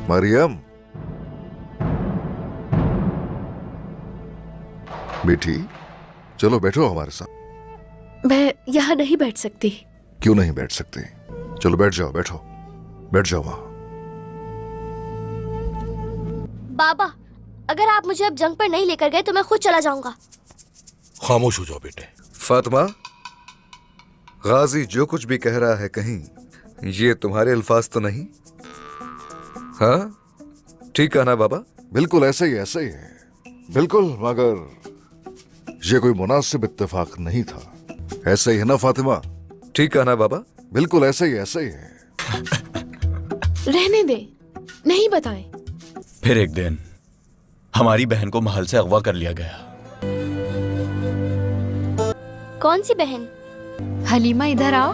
मरियम, बेटी चलो बैठो हमारे साथ। मैं यहाँ नहीं बैठ सकती। क्यों नहीं बैठ सकते? चलो बैठ जाओ, बैठो, बैठ जाओ वहां। बाबा, अगर आप मुझे अब जंग पर नहीं लेकर गए तो मैं खुद चला जाऊंगा। खामोश हो जाओ बेटे। फातिमा, गाजी जो कुछ भी कह रहा है कहीं ये तुम्हारे अल्फाज तो नहीं? हाँ ठीक है ना बाबा? बिल्कुल ऐसे ही है बिल्कुल, मगर ये कोई मुनासिब इत्तेफाक नहीं था। ऐसे ही है ना फातिमा? ठीक है ना बाबा? बिल्कुल ऐसे ही है। रहने दे, नहीं बताएं। फिर एक दिन हमारी बहन को महल से अगवा कर लिया गया। कौन सी बहन? हलीमा, इधर आओ।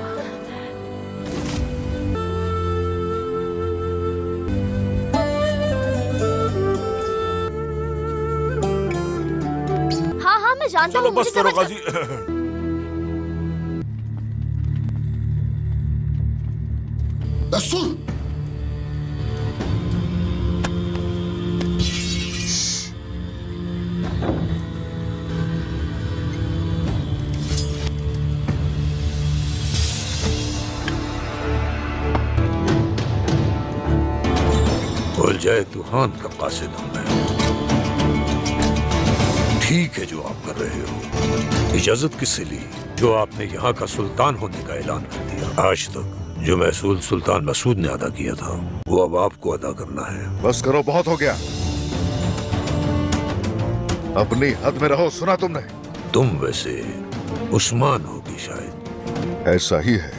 हाँ हाँ, मैं जानता हूँ, मुझे बस करो समझ। गाजी। रसूल, बोल जाए तूफान का कासिद हूं मैं। ठीक है जो आप कर रहे हो। इजाजत किससे ली? जो आपने यहाँ का सुल्तान होने का ऐलान कर दिया। आज तक जो महसूल सुल्तान मसूद ने अदा किया था वो अब आपको अदा करना है। बस करो, बहुत हो गया। अपनी हद में रहो। सुना तुमने? तुम वैसे उस्मान होगी शायद। ऐसा ही है।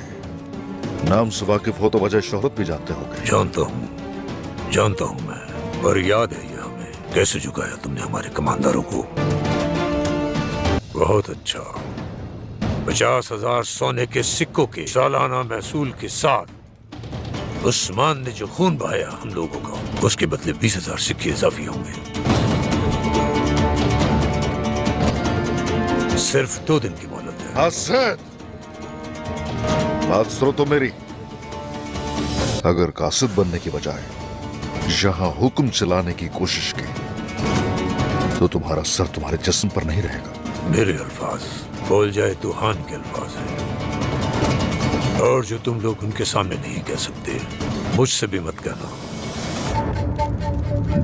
नाम से वाकिफ हो तो वजह शोहरत भी जानते होगे। जानता हूं मैं। और याद है ये हमें कैसे झुकाया तुमने हमारे कमांडरों को। बहुत अच्छा। 50,000 सोने के सिक्कों के सालाना महसूल के साथ उस्मान ने जो खून बहाया हम लोगों का, उसके बदले 20,000 सिक्के इजाफी होंगे। सिर्फ 2 दिन की मोहलत है। हसरत, बात सुनो तो मेरी। अगर कासिद बनने की बजाय यहां हुक्म चलाने की कोशिश की तो तुम्हारा सर तुम्हारे जिस्म पर नहीं रहेगा। मेरे अल्फाज बोल जाए तूफान के अल्फाज हैं, और जो तुम लोग उनके सामने नहीं कह सकते मुझसे भी मत कहना।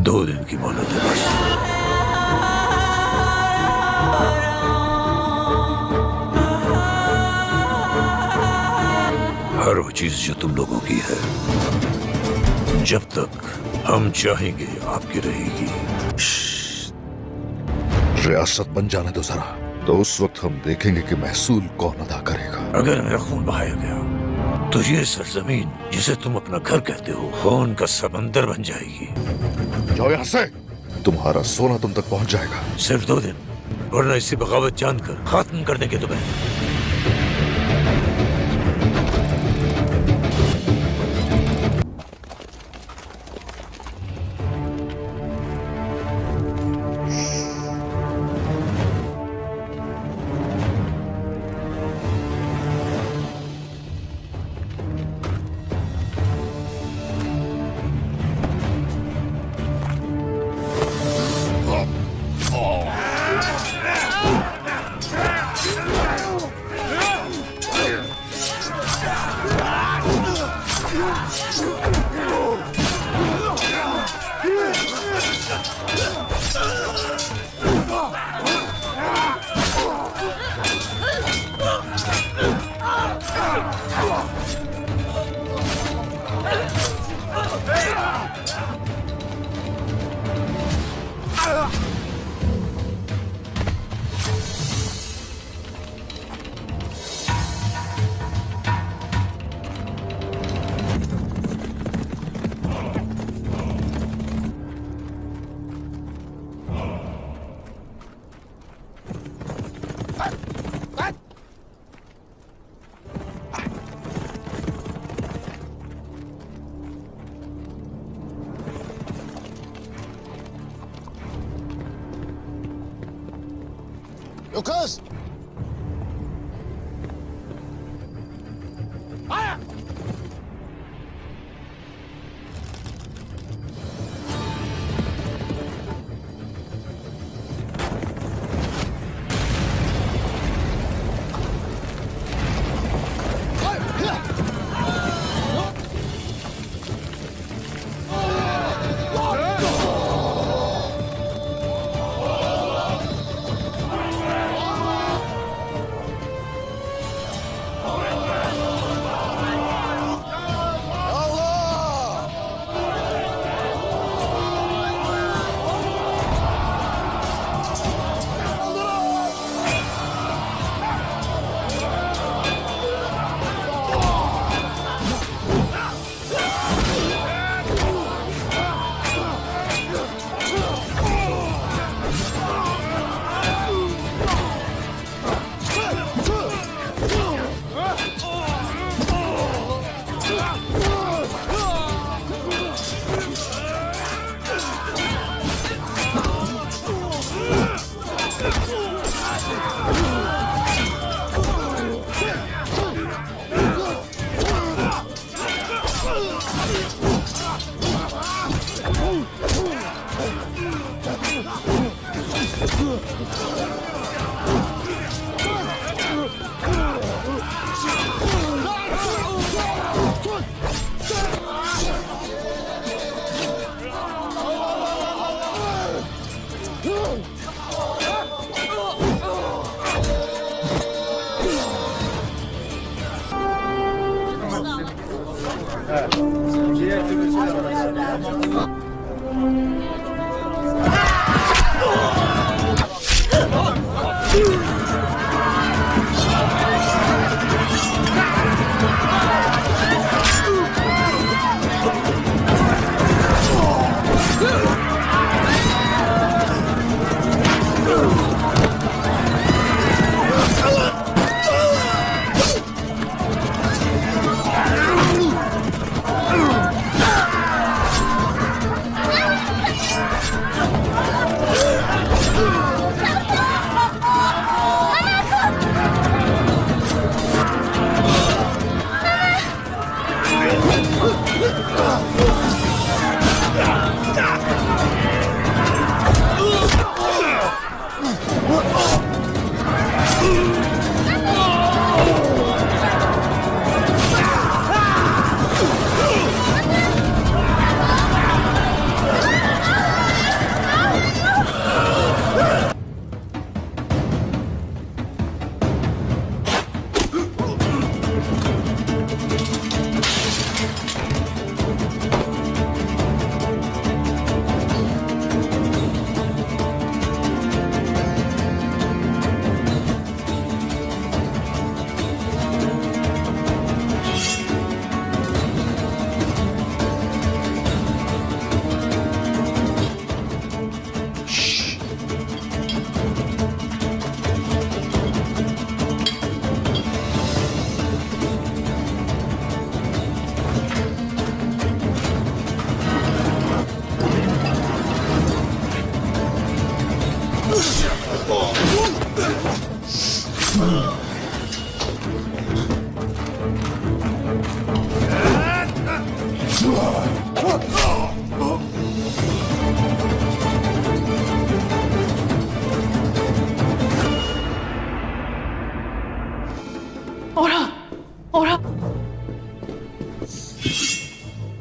2 दिन की मोहलत है बस। हर वो चीज जो तुम लोगों की है जब तक हम चाहेंगे आपकी रहेगी। रियासत बन जाने दो जरा, तो उस वक्त हम देखेंगे कि महसूल कौन अदा करेगा। अगर मेरा खून बहाया गया तो ये सरजमीन जिसे तुम अपना घर कहते हो खून का समंदर बन जाएगी। जाओ यहाँ से, तुम्हारा सोना तुम तक पहुंच जाएगा। सिर्फ 2 दिन, वरना इसी बगावत जानकर खत्म कर देंगे तुम्हें। Lucas!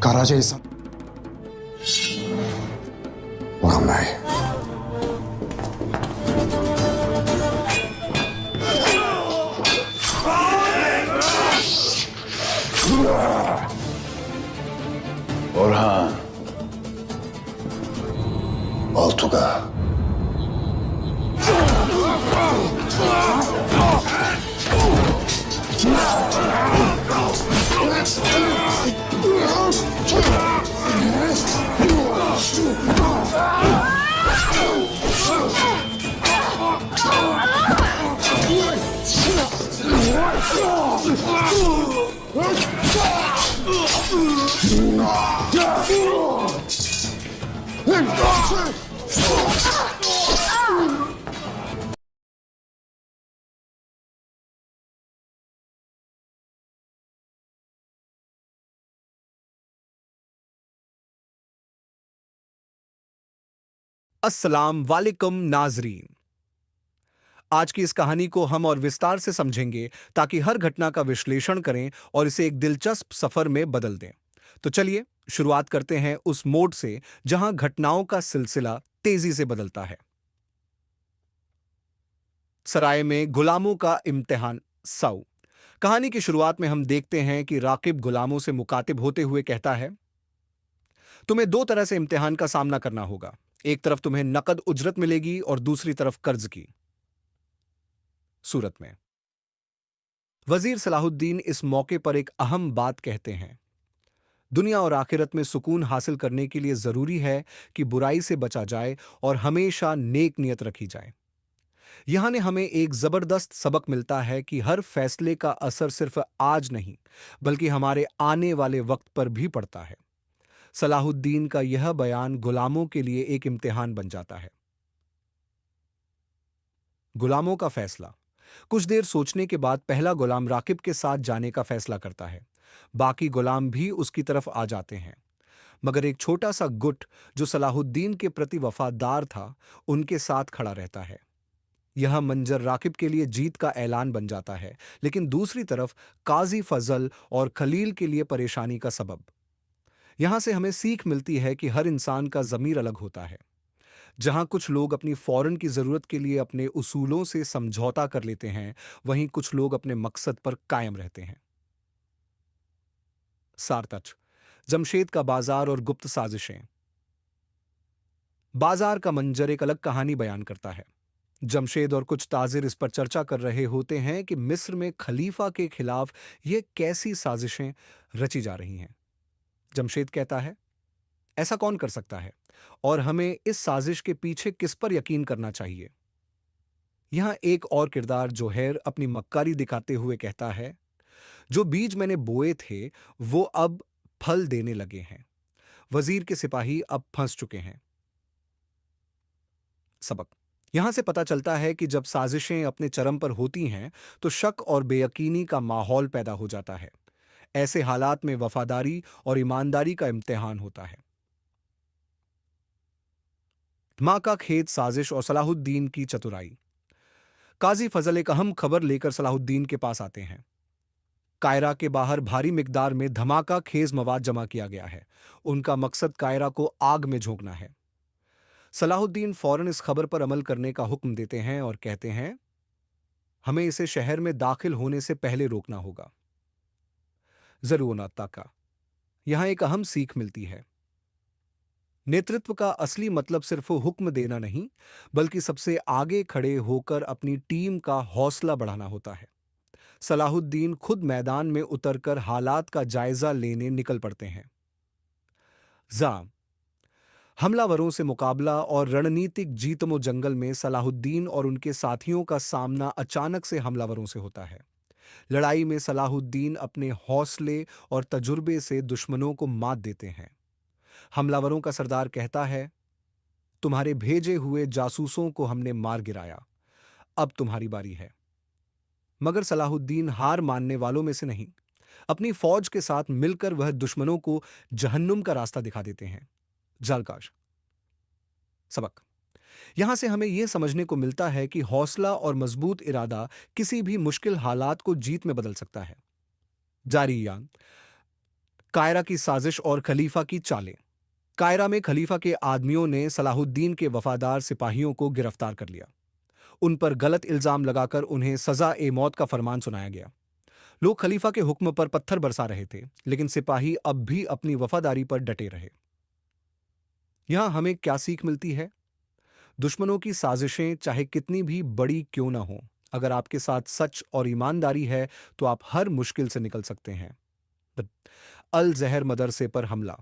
Karaca-san. Orhan Bey. Orhan. Altuga. अस्सलाम वालेकुम नाजरीन। आज की इस कहानी को हम और विस्तार से समझेंगे ताकि हर घटना का विश्लेषण करें और इसे एक दिलचस्प सफर में बदल दें। तो चलिए शुरुआत करते हैं उस मोड से जहां घटनाओं का सिलसिला तेजी से बदलता है। सराय में गुलामों का इम्तिहान साउ। कहानी की शुरुआत में हम देखते हैं कि राकिब गुलामों से मुकातिब होते हुए कहता है, तुम्हें दो तरह से इम्तिहान का सामना करना होगा। एक तरफ तुम्हें नकद उजरत मिलेगी और दूसरी तरफ कर्ज की सूरत में। वजीर सलाहुद्दीन इस मौके पर एक अहम बात कहते हैं। दुनिया और आखिरत में सुकून हासिल करने के लिए जरूरी है कि बुराई से बचा जाए और हमेशा नेक नियत रखी जाए। यहां ने हमें एक जबरदस्त सबक मिलता है कि हर फैसले का असर सिर्फ आज नहीं बल्कि हमारे आने वाले वक्त पर भी पड़ता है। सलाहुद्दीन का यह बयान गुलामों के लिए एक इम्तिहान बन जाता है। गुलामों का फैसला। कुछ देर सोचने के बाद पहला गुलाम राकिब के साथ जाने का फैसला करता है। बाकी गुलाम भी उसकी तरफ आ जाते हैं, मगर एक छोटा सा गुट जो सलाहुद्दीन के प्रति वफादार था उनके साथ खड़ा रहता है। यह मंजर राकिब के लिए जीत का ऐलान बन जाता है, लेकिन दूसरी तरफ काजी फजल और खलील के लिए परेशानी का सबब। यहां से हमें सीख मिलती है कि हर इंसान का ज़मीर अलग होता है। जहां कुछ लोग अपनी फौरन की जरूरत के लिए अपने उसूलों से समझौता कर लेते हैं, वहीं कुछ लोग अपने मकसद पर कायम रहते हैं। सारतच, जमशेद का बाजार और गुप्त साजिशें। बाजार का मंजर एक अलग कहानी बयान करता है। जमशेद और कुछ ताजिर इस पर चर्चा कर रहे होते हैं कि मिस्र में खलीफा के खिलाफ ये कैसी साजिशें रची जा रही हैं। जमशेद कहता है, ऐसा कौन कर सकता है और हमें इस साजिश के पीछे किस पर यकीन करना चाहिए। यहां एक और किरदार जोहैर अपनी मक्कारी दिखाते हुए कहता है, जो बीज मैंने बोए थे वो अब फल देने लगे हैं। वजीर के सिपाही अब फंस चुके हैं। सबक यहां से पता चलता है कि जब साजिशें अपने चरम पर होती हैं तो शक और बेयकीनी का माहौल पैदा हो जाता है। ऐसे हालात में वफादारी और ईमानदारी का इम्तिहान होता है। धमाका खेत साजिश और सलाहुद्दीन की चतुराई। काजी फजल एक अहम खबर लेकर सलाहुद्दीन के पास आते हैं। कायरा के बाहर भारी मिकदार में धमाका खेज मवाद जमा किया गया है। उनका मकसद कायरा को आग में झोंकना है। सलाहुद्दीन फौरन इस खबर पर अमल करने का हुक्म देते हैं और कहते हैं, हमें इसे शहर में दाखिल होने से पहले रोकना होगा। जरूर का यहां एक अहम सीख मिलती है। नेतृत्व का असली मतलब सिर्फ हुक्म देना नहीं, बल्कि सबसे आगे खड़े होकर अपनी टीम का हौसला बढ़ाना होता है। सलाहुद्दीन खुद मैदान में उतरकर हालात का जायजा लेने निकल पड़ते हैं। हमलावरों से मुकाबला और रणनीतिक जीतमो जंगल में सलाहुद्दीन और उनके साथियों का सामना अचानक से हमलावरों से होता है। लड़ाई में सलाहुद्दीन अपने हौसले और तजुर्बे से दुश्मनों को मात देते हैं। हमलावरों का सरदार कहता है, तुम्हारे भेजे हुए जासूसों को हमने मार गिराया, अब तुम्हारी बारी है। मगर सलाहुद्दीन हार मानने वालों में से नहीं। अपनी फौज के साथ मिलकर वह दुश्मनों को जहन्नुम का रास्ता दिखा देते हैं। जालकाश सबक यहां से हमें यह समझने को मिलता है कि हौसला और मजबूत इरादा किसी भी मुश्किल हालात को जीत में बदल सकता है। जारियान कायरा की साजिश और खलीफा की चालें। कायरा में खलीफा के आदमियों ने सलाहुद्दीन के वफादार सिपाहियों को गिरफ्तार कर लिया। उन पर गलत इल्जाम लगाकर उन्हें सजा-ए-मौत का फरमान सुनाया गया। लोग खलीफा के हुक्म पर पत्थर बरसा रहे थे, लेकिन सिपाही अब भी अपनी वफादारी पर डटे रहे। यहां हमें क्या सीख मिलती है? दुश्मनों की साजिशें चाहे कितनी भी बड़ी क्यों ना हो, अगर आपके साथ सच और ईमानदारी है तो आप हर मुश्किल से निकल सकते हैं। अल जहर मदरसे पर हमला।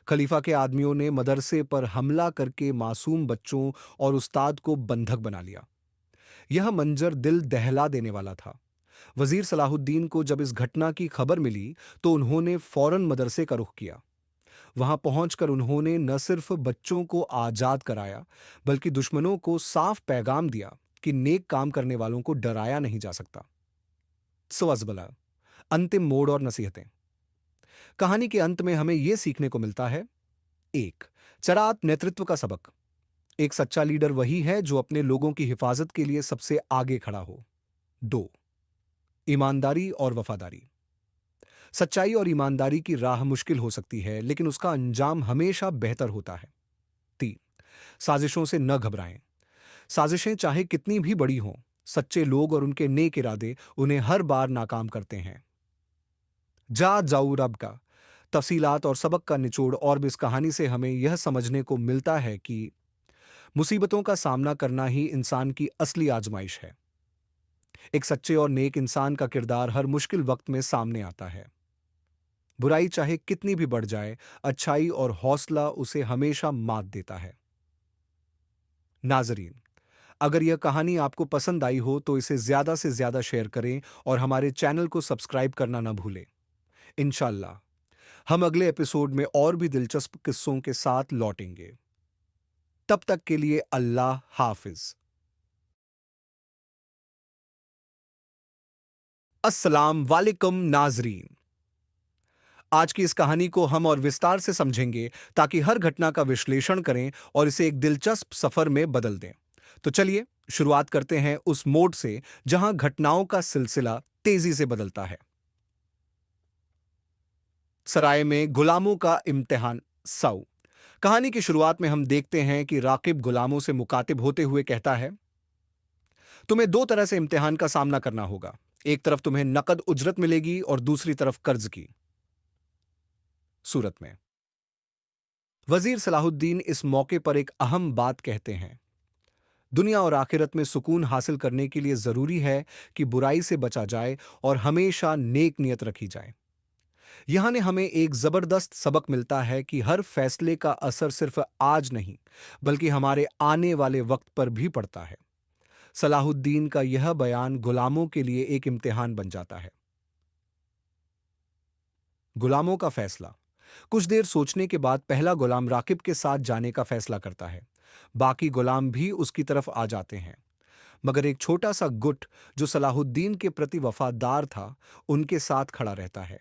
खलीफा के आदमियों ने मदरसे पर हमला करके मासूम बच्चों और उस्ताद को बंधक बना लिया। यह मंजर दिल दहला देने वाला था। वजीर सलाहुद्दीन को जब इस घटना की खबर मिली तो उन्होंने फौरन मदरसे का रुख किया। वहां पहुंचकर उन्होंने न सिर्फ बच्चों को आजाद कराया, बल्कि दुश्मनों को साफ पैगाम दिया कि नेक काम करने वालों को डराया नहीं जा सकता। सुअज़बला अंतिम मोड़ और नसीहतें। कहानी के अंत में हमें यह सीखने को मिलता है। 1. चरात नेतृत्व का सबक। एक सच्चा लीडर वही है जो अपने लोगों की हिफाजत के लिए सबसे आगे खड़ा हो। 2. ईमानदारी और वफादारी। सच्चाई और ईमानदारी की राह मुश्किल हो सकती है, लेकिन उसका अंजाम हमेशा बेहतर होता है। 3. साजिशों से न घबराएं। साजिशें चाहे कितनी भी बड़ी हों, सच्चे लोग और उनके नेक इरादे उन्हें हर बार नाकाम करते हैं। जाऊ रब का तफसीलात और सबक का निचोड़ और भी इस कहानी से हमें यह समझने को मिलता है कि मुसीबतों का सामना करना ही इंसान की असली आजमाइश है। एक सच्चे और नेक इंसान का किरदार हर मुश्किल वक्त में सामने आता है। बुराई चाहे कितनी भी बढ़ जाए, अच्छाई और हौसला उसे हमेशा मात देता है। नाजरीन, अगर यह कहानी आपको पसंद आई हो तो इसे ज्यादा से ज्यादा शेयर करें और हमारे चैनल को सब्सक्राइब करना न भूलें। इंशाल्लाह हम अगले एपिसोड में और भी दिलचस्प किस्सों के साथ लौटेंगे। तब तक के लिए अल्लाह हाफिज। अस्सलाम वालेकुम नाजरीन। आज की इस कहानी को हम और विस्तार से समझेंगे ताकि हर घटना का विश्लेषण करें और इसे एक दिलचस्प सफर में बदल दें। तो चलिए शुरुआत करते हैं उस मोड़ से जहां घटनाओं का सिलसिला तेजी से बदलता है। सराय में गुलामों का इम्तिहान सऊ। कहानी की शुरुआत में हम देखते हैं कि राकिब गुलामों से मुकातिब होते हुए कहता है, तुम्हें 2 तरह से इम्तिहान का सामना करना होगा। एक तरफ तुम्हें नकद उजरत मिलेगी और दूसरी तरफ कर्ज की। सूरत में। वजीर सलाहुद्दीन इस मौके पर एक अहम बात कहते हैं। दुनिया और आखिरत में सुकून हासिल करने के लिए जरूरी है कि बुराई से बचा जाए और हमेशा नेक नियत रखी जाए। यहां ने हमें एक जबरदस्त सबक मिलता है कि हर फैसले का असर सिर्फ आज नहीं बल्कि हमारे आने वाले वक्त पर भी पड़ता है। सलाहुद्दीन का यह बयान गुलामों के लिए एक इम्तिहान बन जाता है। गुलामों का फैसला। कुछ देर सोचने के बाद पहला गुलाम राकिब के साथ जाने का फैसला करता है। बाकी गुलाम भी उसकी तरफ आ जाते हैं, मगर एक छोटा सा गुट जो सलाहुद्दीन के प्रति वफादार था उनके साथ खड़ा रहता है।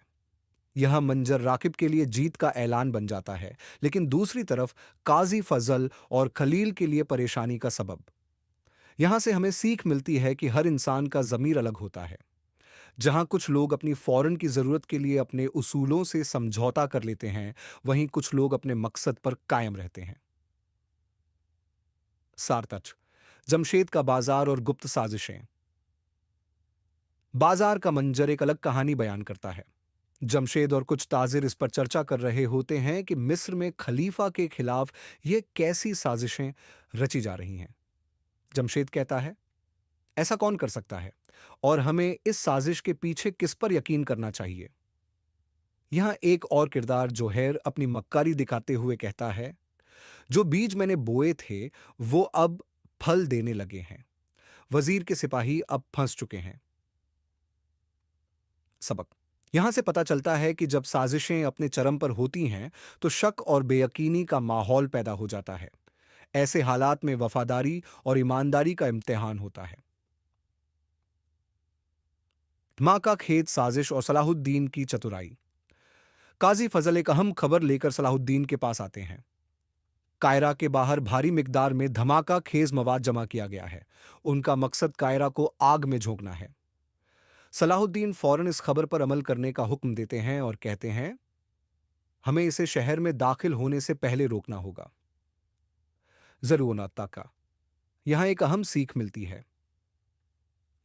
यह मंजर राकिब के लिए जीत का ऐलान बन जाता है, लेकिन दूसरी तरफ काजी फजल और खलील के लिए परेशानी का सबब। यहां से हमें सीख मिलती है कि हर इंसान का ज़मीर अलग होता है। जहां कुछ लोग अपनी फौरन की जरूरत के लिए अपने उसूलों से समझौता कर लेते हैं, वहीं कुछ लोग अपने मकसद पर कायम रहते हैं। सारतच, जमशेद का बाजार और गुप्त साजिशें। बाजार का मंजर एक अलग कहानी बयान करता है। जमशेद और कुछ ताजिर इस पर चर्चा कर रहे होते हैं कि मिस्र में खलीफा के खिलाफ ये कैसी साजिशें रची जा रही हैं। जमशेद कहता है, ऐसा कौन कर सकता है और हमें इस साजिश के पीछे किस पर यकीन करना चाहिए। यहां एक और किरदार जोहैर अपनी मक्कारी दिखाते हुए कहता है, जो बीज मैंने बोए थे वो अब फल देने लगे हैं। वजीर के सिपाही अब फंस चुके हैं। सबक। यहां से पता चलता है कि जब साजिशें अपने चरम पर होती हैं तो शक और बेयकीनी का माहौल पैदा हो जाता है। ऐसे हालात में वफादारी और ईमानदारी का इम्तिहान होता है। मां का खेत साजिश और सलाहुद्दीन की चतुराई। काजी फजल एक अहम खबर लेकर सलाहुद्दीन के पास आते हैं। कायरा के बाहर भारी मिकदार में धमाका खेज मवाद जमा किया गया है। उनका मकसद कायरा को आग में झोंकना है। सलाहुद्दीन फौरन इस खबर पर अमल करने का हुक्म देते हैं और कहते हैं, हमें इसे शहर में दाखिल होने से पहले रोकना होगा। जरूर का यहां एक अहम सीख मिलती है।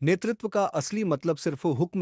नेतृत्व का असली मतलब सिर्फ हुक्म